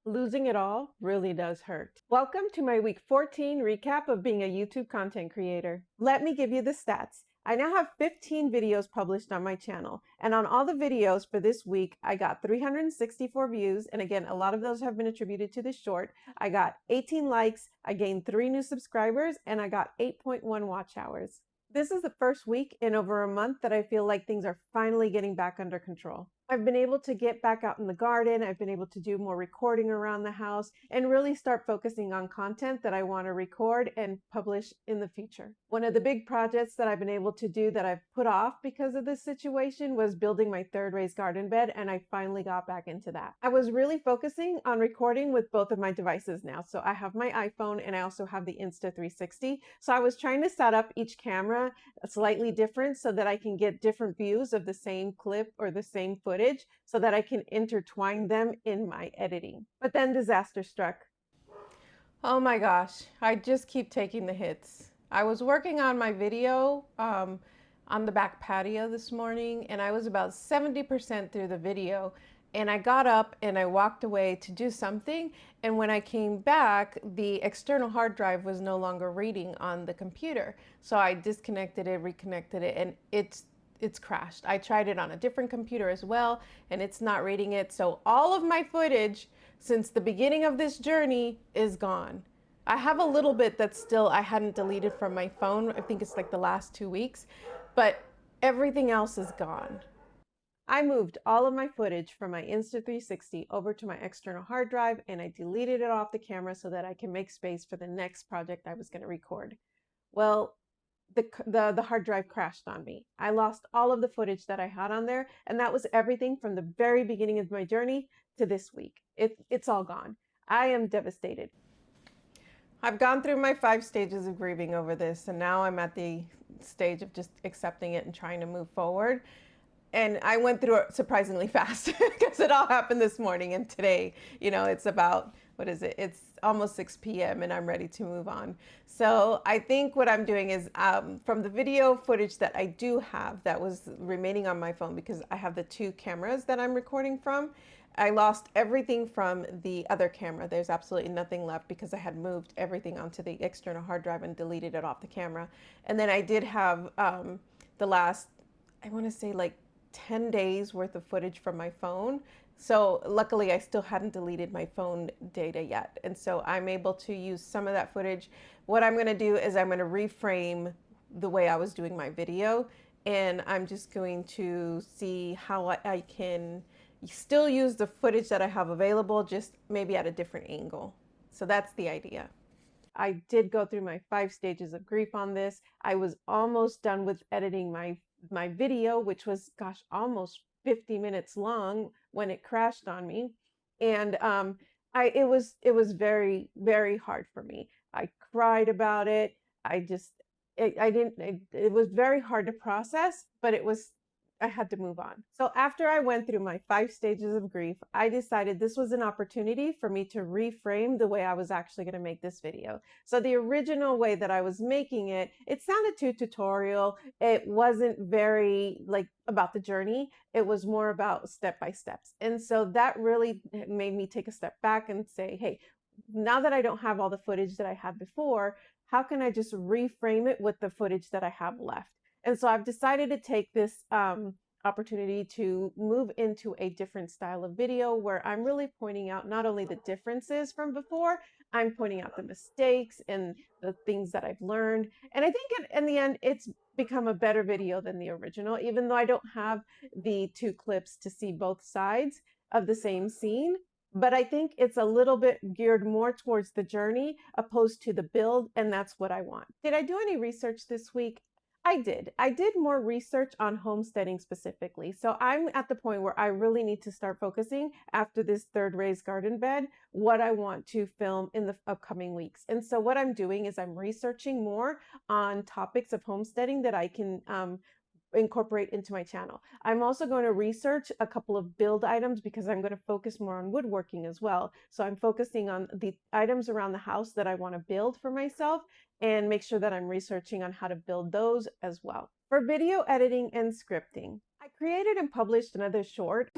Losing it all really does hurt. Welcome to my week 14 recap of being a YouTube content creator. Let me give you the stats. I now have 15 videos published on my channel, and on all the videos for this week, I got 364 views, and again, a lot of those have been attributed to this short. I got 18 likes, I gained 3 new subscribers, and I got 8.1 watch hours. This is the first week in over a month that I feel like things are finally getting back under control. I've been able to get back out in the garden. I've been able to do more recording around the house and really start focusing on content that I want to record and publish in the future. One of the big projects that I've been able to do that I've put off because of this situation was building my 3rd raised garden bed, and I finally got back into that. I was really focusing on recording with both of my devices now. So I have my iPhone and I also have the Insta360. So I was trying to set up each camera slightly different so that I can get different views of the same clip or the same footage so that I can intertwine them in my editing. But then disaster struck. Oh my gosh, I just keep taking the hits. I was working on my video on the back patio this morning, and I was about 70% through the video, and I got up and I walked away to do something, and when I came back, the external hard drive was no longer reading on the computer. So I disconnected it, reconnected it, and it's crashed. I tried it on a different computer as well, and it's not reading it. So all of my footage since the beginning of this journey is gone. I have a little bit that still I hadn't deleted from my phone. I think it's like the last 2 weeks, but everything else is gone. I moved all of my footage from my Insta360 over to my external hard drive, and I deleted it off the camera so that I can make space for the next project I was going to record. Well, the hard drive crashed on me. I lost all of the footage that I had on there, and that was everything from the very beginning of my journey to this week. It's all gone. I am devastated. I've gone through my 5 stages of grieving over this, and now I'm at the stage of just accepting it and trying to move forward. And I went through it surprisingly fast because it all happened this morning, and today, it's about, what is it? It's almost 6 p.m. and I'm ready to move on. So I think what I'm doing is from the video footage that I do have that was remaining on my phone, because I have the 2 cameras that I'm recording from, I lost everything from the other camera. There's absolutely nothing left because I had moved everything onto the external hard drive and deleted it off the camera. And then I did have the last, I want to say like 10 days worth of footage from my phone. So luckily I still hadn't deleted my phone data yet. And so I'm able to use some of that footage. What I'm going to do is I'm going to reframe the way I was doing my video, and I'm just going to see how I can still use the footage that I have available, just maybe at a different angle. So that's the idea. I did go through my 5 stages of grief on this. I was almost done with editing my video, which was, gosh, almost 50 minutes long when it crashed on me. And it was very, very hard for me. I cried about it. It was very hard to process, but I had to move on. So after I went through my 5 stages of grief, I decided this was an opportunity for me to reframe the way I was actually going to make this video. So the original way that I was making it sounded too tutorial. It wasn't very about the journey. It was more about step by steps. And so that really made me take a step back and say, hey, now that I don't have all the footage that I had before, how can I just reframe it with the footage that I have left? And so I've decided to take this opportunity to move into a different style of video where I'm really pointing out not only the differences from before, I'm pointing out the mistakes and the things that I've learned. And I think in the end, it's become a better video than the original, even though I don't have the 2 clips to see both sides of the same scene. But I think it's a little bit geared more towards the journey opposed to the build, and that's what I want. Did I do any research this week? I did more research on homesteading specifically. So I'm at the point where I really need to start focusing after this 3rd raised garden bed, what I want to film in the upcoming weeks. And so what I'm doing is I'm researching more on topics of homesteading that I can incorporate into my channel. I'm also going to research a couple of build items because I'm going to focus more on woodworking as well. So I'm focusing on the items around the house that I want to build for myself and make sure that I'm researching on how to build those as well. For video editing and scripting, I created and published another short.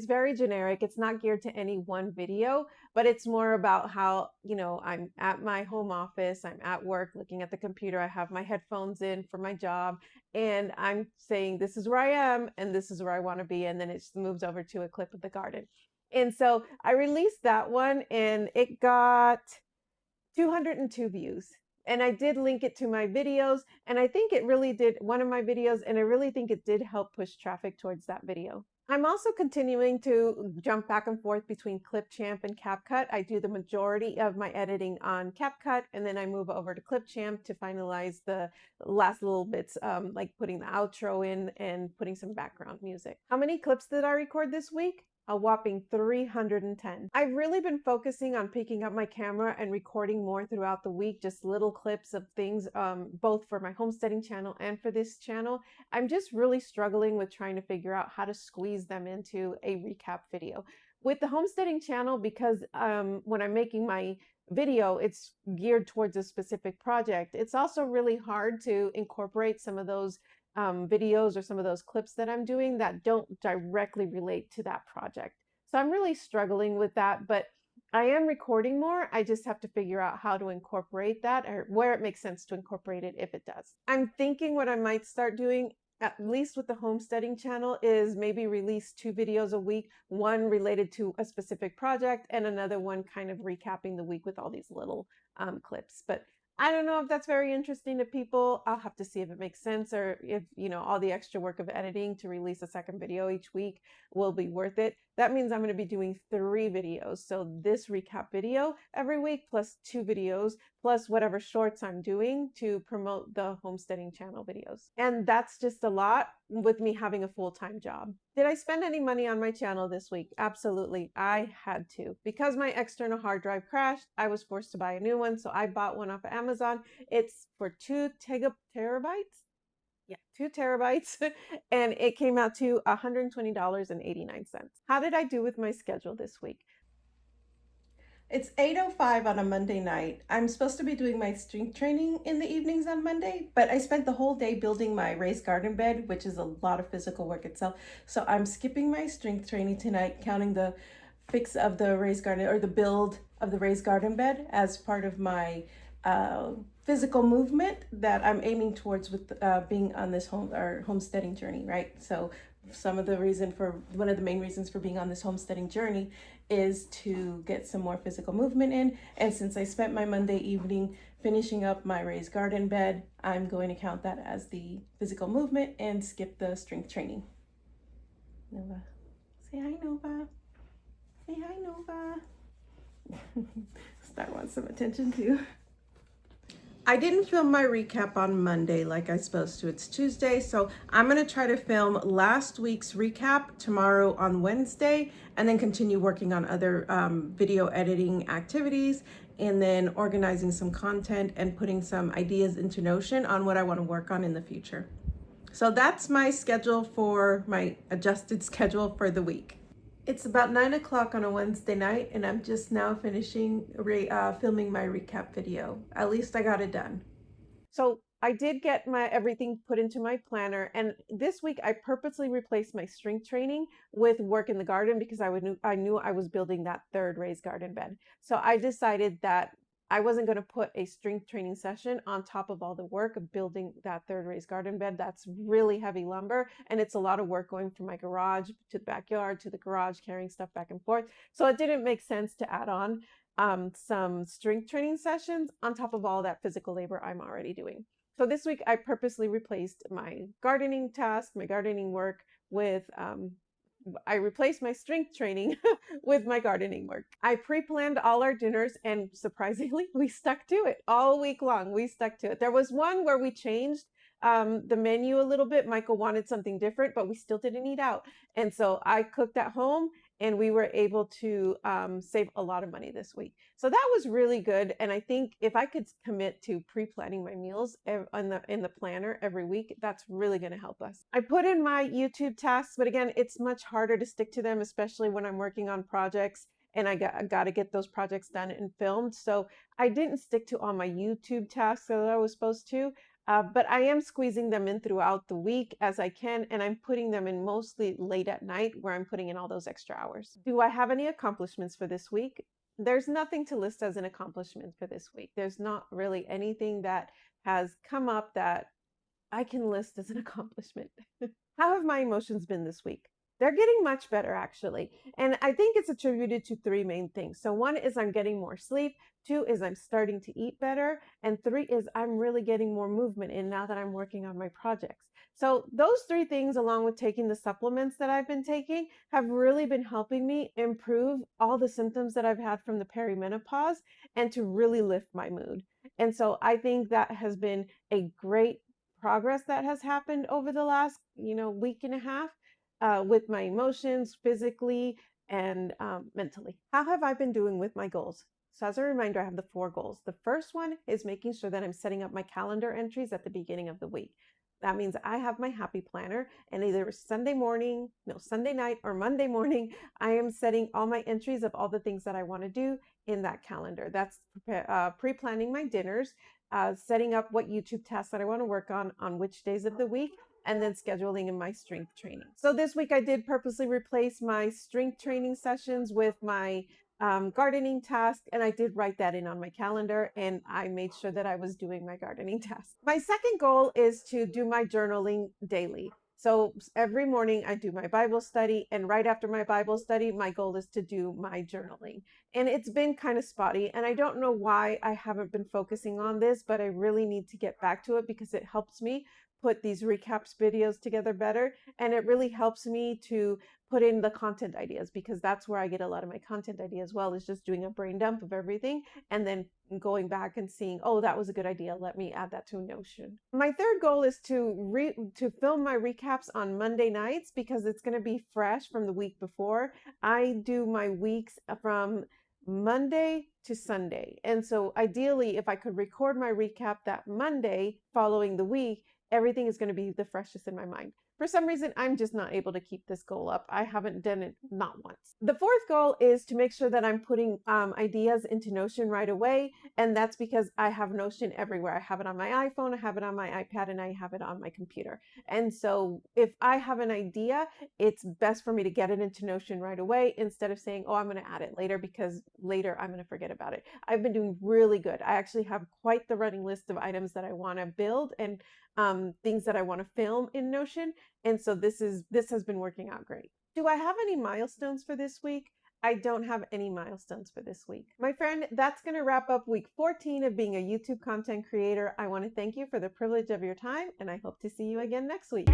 It's very generic. It's not geared to any one video, but it's more about how, I'm at my home office, I'm at work looking at the computer, I have my headphones in for my job, and I'm saying, this is where I am, and this is where I want to be. And then it just moves over to a clip of the garden. And so I released that one, and it got 202 views. And I did link it to my videos, and I think it really did, one of my videos, and I really think it did help push traffic towards that video. I'm also continuing to jump back and forth between Clipchamp and CapCut. I do the majority of my editing on CapCut, and then I move over to Clipchamp to finalize the last little bits, like putting the outro in and putting some background music. How many clips did I record this week? A whopping 310. I've really been focusing on picking up my camera and recording more throughout the week, just little clips of things, both for my homesteading channel and for this channel. I'm just really struggling with trying to figure out how to squeeze them into a recap video. With the homesteading channel, because when I'm making my video, it's geared towards a specific project, it's also really hard to incorporate some of those videos or some of those clips that I'm doing that don't directly relate to that project. So I'm really struggling with that, but I am recording more. I just have to figure out how to incorporate that, or where it makes sense to incorporate it if it does. I'm thinking what I might start doing, at least with the homesteading channel, is maybe release 2 videos a week, one related to a specific project and another one kind of recapping the week with all these little clips. But I don't know if that's very interesting to people. I'll have to see if it makes sense, or if, all the extra work of editing to release a second video each week will be worth it. That means I'm going to be doing 3 videos. So this recap video every week, plus 2 videos, plus whatever shorts I'm doing to promote the homesteading channel videos. And that's just a lot with me having a full-time job. Did I spend any money on my channel this week? Absolutely. I had to. Because my external hard drive crashed, I was forced to buy a new one. So I bought one off of Amazon. It's for 2 terabytes. Yeah, 2 terabytes. And it came out to $120.89. How did I do with my schedule this week? It's 8:05 on a Monday night. I'm supposed to be doing my strength training in the evenings on Monday, but I spent the whole day building my raised garden bed, which is a lot of physical work itself. So I'm skipping my strength training tonight, counting the fix of the raised garden, or the build of the raised garden bed, as part of my physical movement that I'm aiming towards with being on this homesteading journey, right? So one of the main reasons for being on this homesteading journey is to get some more physical movement in. And since I spent my Monday evening finishing up my raised garden bed, I'm going to count that as the physical movement and skip the strength training. Nova, say hi, Nova. Say hi, Nova. Star wants some attention too. I didn't film my recap on Monday like I supposed to. It's Tuesday, so I'm going to try to film last week's recap tomorrow on Wednesday, and then continue working on other video editing activities, and then organizing some content and putting some ideas into Notion on what I want to work on in the future. So that's my schedule, for my adjusted schedule for the week. It's about 9 o'clock on a Wednesday night, and I'm just now finishing filming my recap video. At least I got it done. So I did get everything put into my planner, and this week I purposely replaced my strength training with work in the garden, because I knew I was building that 3rd raised garden bed. So I decided that I wasn't going to put a strength training session on top of all the work of building that 3rd raised garden bed. That's really heavy lumber, and it's a lot of work going from my garage to the backyard to the garage, carrying stuff back and forth. So it didn't make sense to add on some strength training sessions on top of all that physical labor I'm already doing. So this week I purposely replaced my gardening task, my gardening work, with I replaced my strength training with my gardening work. I pre-planned all our dinners, and surprisingly, we stuck to it all week long. We stuck to it. There was one where we changed the menu a little bit. Michael wanted something different, but we still didn't eat out. And so I cooked at home, and we were able to save a lot of money this week. So that was really good. And I think if I could commit to pre-planning my meals in the planner every week, that's really going to help us. I put in my YouTube tasks, but again, it's much harder to stick to them, especially when I'm working on projects and I got to get those projects done and filmed. So I didn't stick to all my YouTube tasks that I was supposed to. But I am squeezing them in throughout the week as I can, and I'm putting them in mostly late at night where I'm putting in all those extra hours. Do I have any accomplishments for this week? There's nothing to list as an accomplishment for this week. There's not really anything that has come up that I can list as an accomplishment. How have my emotions been this week? They're getting much better, actually. And I think it's attributed to three main things. So, one is I'm getting more sleep. Two is I'm starting to eat better. And three is I'm really getting more movement in now that I'm working on my projects. So, those three things, along with taking the supplements that I've been taking, have really been helping me improve all the symptoms that I've had from the perimenopause and to really lift my mood. And so, I think that has been a great progress that has happened over the last week and a half, with my emotions physically and mentally. How have I been doing with my goals? So as a reminder, I have the 4 goals. The first one is making sure that I'm setting up my calendar entries at the beginning of the week. That means I have my happy planner, and either Sunday morning, no, Sunday night, or Monday morning, I am setting all my entries of all the things that I want to do in that calendar. That's pre-planning my dinners, setting up what YouTube tasks that I want to work on which days of the week, and then scheduling in my strength training. So this week I did purposely replace my strength training sessions with my gardening task, and I did write that in on my calendar, and I made sure that I was doing my gardening task. My second goal is to do my journaling daily. So every morning I do my Bible study, and right after my Bible study, my goal is to do my journaling. And it's been kind of spotty, and I don't know why I haven't been focusing on this, but I really need to get back to it because it helps me put these recaps videos together better, and it really helps me to put in the content ideas, because that's where I get a lot of my content ideas. Well, is just doing a brain dump of everything and then going back and seeing, oh, that was a good idea, let me add that to Notion. My third goal is to film my recaps on Monday nights, because it's going to be fresh from the week before. I do my weeks from Monday to Sunday, and so ideally if I could record my recap that Monday following the week, everything is going to be the freshest in my mind. For some reason, I'm just not able to keep this goal up. I haven't done it not once. The fourth goal is to make sure that I'm putting ideas into Notion right away. And that's because I have Notion everywhere. I have it on my iPhone, I have it on my iPad, and I have it on my computer. And so if I have an idea, it's best for me to get it into Notion right away instead of saying, oh, I'm going to add it later, because later I'm going to forget about it. I've been doing really good. I actually have quite the running list of items that I want to build and things that I want to film in Notion. And so this has been working out great. Do I have any milestones for this week? I don't have any milestones for this week. My friend, that's going to wrap up week 14 of being a YouTube content creator. I want to thank you for the privilege of your time, and I hope to see you again next week.